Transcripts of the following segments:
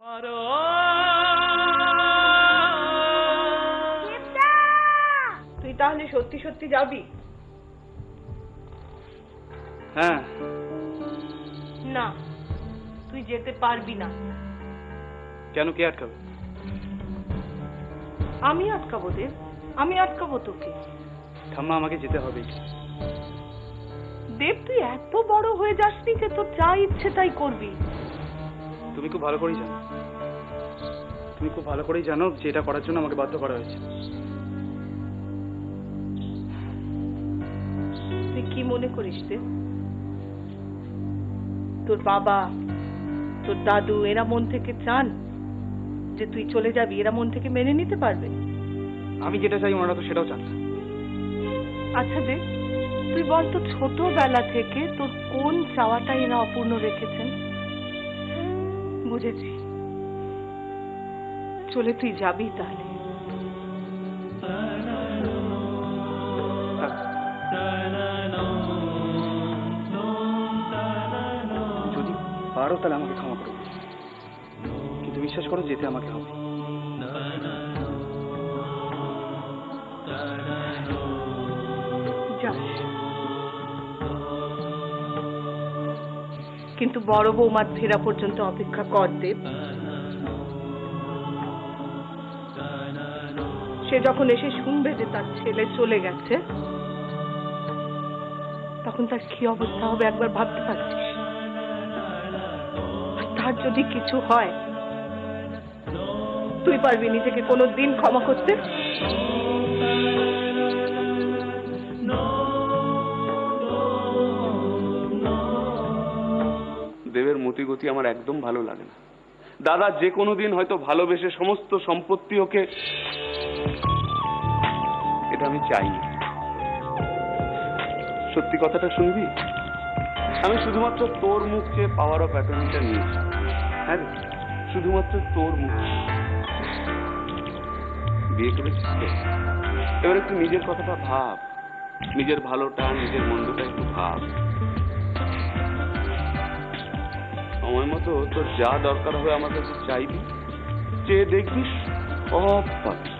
তুই তাহলে সত্যি সত্যি যাবি? হ্যাঁ। না, তুই যেতে পারবি না। কেন, কে আটকাবে? আমি আটকাবো দেব, আমি আটকাবো তোকে। ঠাম্মা, আমাকে যেতে হবে। দেব, তুই এত বড় হয়ে যাসনি যে তোর যা ইচ্ছে তাই করবি। তুমি খুব ভালো করেই জানো, তুমি খুব ভালো করেই জানো যে এটা করার জন্য আমাকে বাধ্য করা হয়েছে। তুই কি মনে করিস দেব? তোর বাবা, তোর দাদু এরা মন থেকে চান যে তুই চলে যাবি? এরা মন থেকে মেনে নিতে পারবে? আমি যেটা চাই ওনারা তো সেটাও চান। আচ্ছা দেব, তুই বল তো ছোটবেলা থেকে তোর কোন চাওয়াটা এরা অপূর্ণ রেখেছেন? বুঝেছি, চলে তুই যাবি তাহলে। যদি পারো তাহলে আমাকে ক্ষমা করো, কিন্তু বিশ্বাস করো যেতে আমাকে হবে। কিন্তু বড় বৌমার ফেরা পর্যন্ত অপেক্ষা কর দেব। সে যখন এসে শুনবে যে তার ছেলে চলে গেছে, তখন তার কি অবস্থা হবে একবার ভাবতে পারছিস? আর তার যদি কিছু হয়, তুই পারবি নিজেকে কোনোদিন ক্ষমা করতে? দেবের মতিগতি আমার একদম ভালো লাগে না। দাদা যে কোনো দিন হয়তো ভালোবেসে সমস্ত সম্পত্তি ওকে, এটা আমি চাই না। সত্যি কথাটা শুনবি? আমি শুধুমাত্র তোর মুখ চেয়ে পাওয়ার অফ অ্যাটর্নিটা নিয়েছি। হ্যাঁ, শুধুমাত্র তোর মুখ। বিয়ে করেছিস তো, এবার একটু নিজের কথাটা ভাব, নিজের ভালোটা নিজের মন্দটা একটু ভাব। সময় মতো তোর যা দরকার হবে আমার কাছে চাইবি, চেয়ে দেখবি সব পাবি।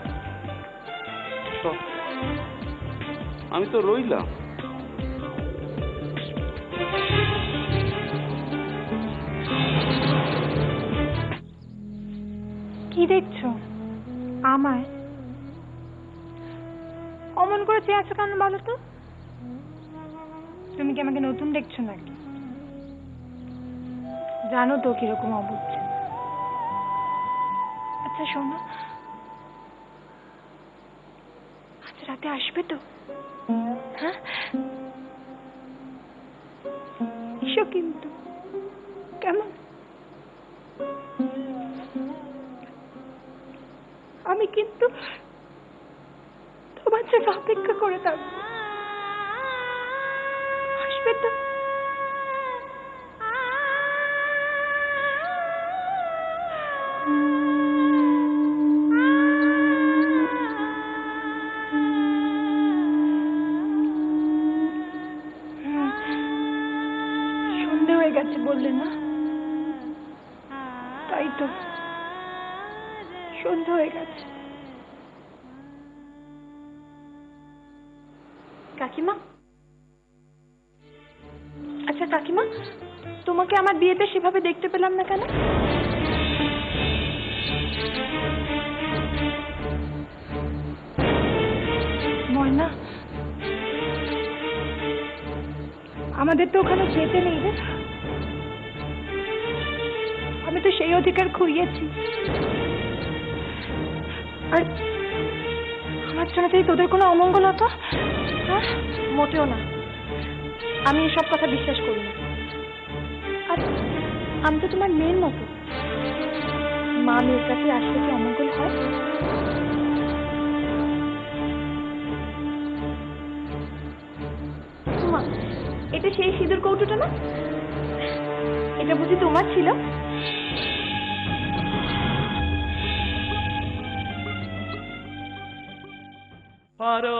আমি তো রইলাম। কি দেখছো আমায়? অমন করে চেয়ে আছো কেন বলো তো? তুমি কি আমাকে নতুন দেখছো নাকি? জানো তো কিরকম অবুঝ। আচ্ছা শোনো, আজ রাতে আসবে তো? হ্যাঁ, এসো কিন্তু, কেমন? আমি কিন্তু তোমার জন্য অপেক্ষা করে থাকবো। আসবে তো? সন্ধে হয়ে গেছে বললে না? তাই তো, সন্ধে হয়ে গেছে। কাকিমা, আচ্ছা কাকিমা, তোমাকে আমার বিয়েতে সেভাবে দেখতে পেলাম না কেন? ময়না, আমাদের তো ওখানে যেতে নেই রে। আমি তো সেই অধিকার খুইয়েছি। আর আমার জন্য তোদের কোনো অমঙ্গল হতো? মোটেও না, আমি এসব কথা বিশ্বাস করি না। আর আমি তো তোমার মেয়ের মতো, মা মেয়ের কাছে আসলে কি অমঙ্গল হয়? মা, এটা সেই সিঁদুর কৌটোটা না? এটা বুঝি তোমার ছিল? পারো